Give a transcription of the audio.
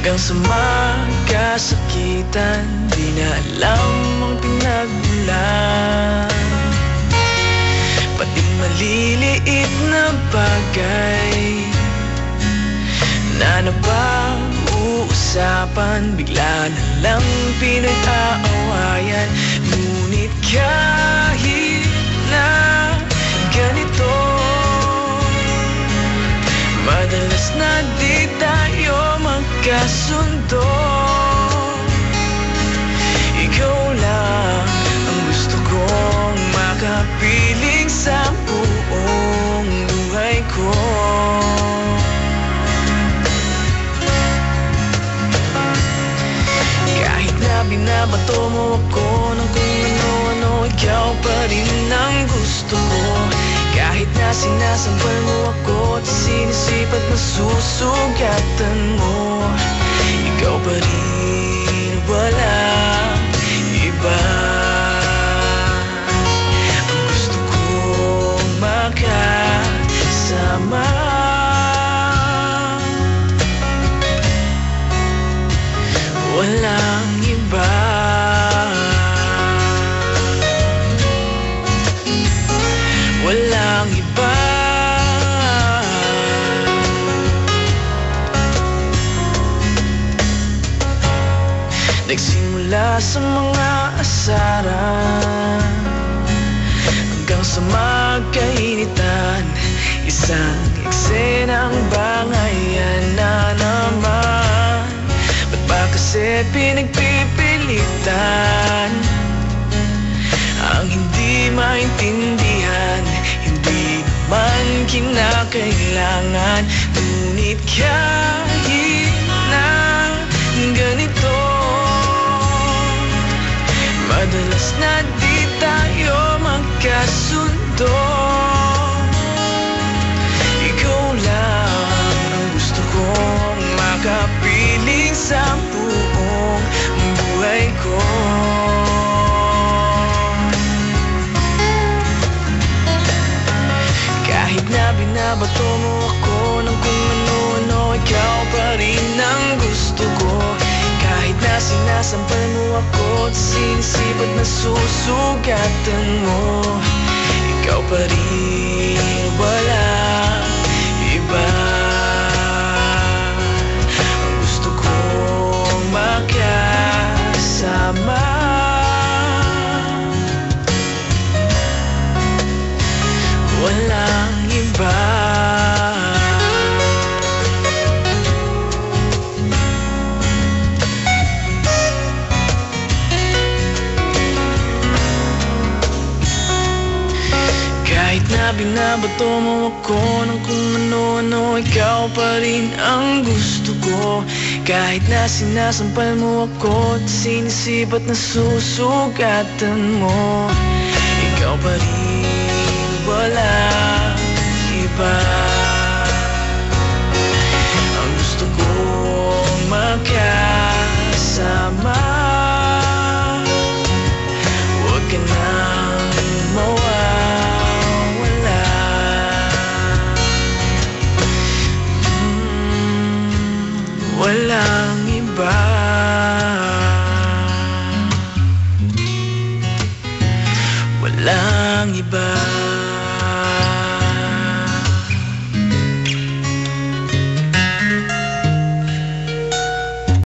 Hanggang sa magkasakitan, di na alam ang pinagmulan. Pati maliliit na bagay na napag-uusapan, bigla na lang pinag-aawayan. Ngunit kahit na ganito, madalas na di tayo magkasundo. Ikaw lang ang gusto kong makapiling sa buong buhay ko. Kahit na binabato mo ako ng kung ano-ano, ikaw pa rin ang gusto ko. Kahit na sinasampal mo ako at sinisipat na susugatan mo, ikaw pa rin, walang iba. Ang gusto kong makasama, walang iba. Walang iba. Nagsimula sa mga asaran hanggang sa magkainitan, isang eksenang bangayan na naman. Ba't ba kasi pinagpipilitan ang hindi maintindihan? Hindi naman kinakailangan. Ngunit kahit na ganito, madalas na di tayo magkasundo. Ikaw lang ang gusto kong makapiling sa buong buhay ko. Kahit na binabato mo ako ng kung ano-ano, ikaw pa rin ang gusto ko. Kahit na sinasampal mo ako at sinisipat na susugatan mo, ikaw pa rin, walang iba. Ang gusto kong makasama, walang iba. Kahit na binabato mo ako ng kung ano-ano, ikaw pa rin ang gusto ko. Kahit na sinasampal mo ako at sinisipat na susugatan mo, ikaw pa rin, walang iba. Ang gusto kong makasama, huwag ka nang mawawala. Walang iba. Walang iba.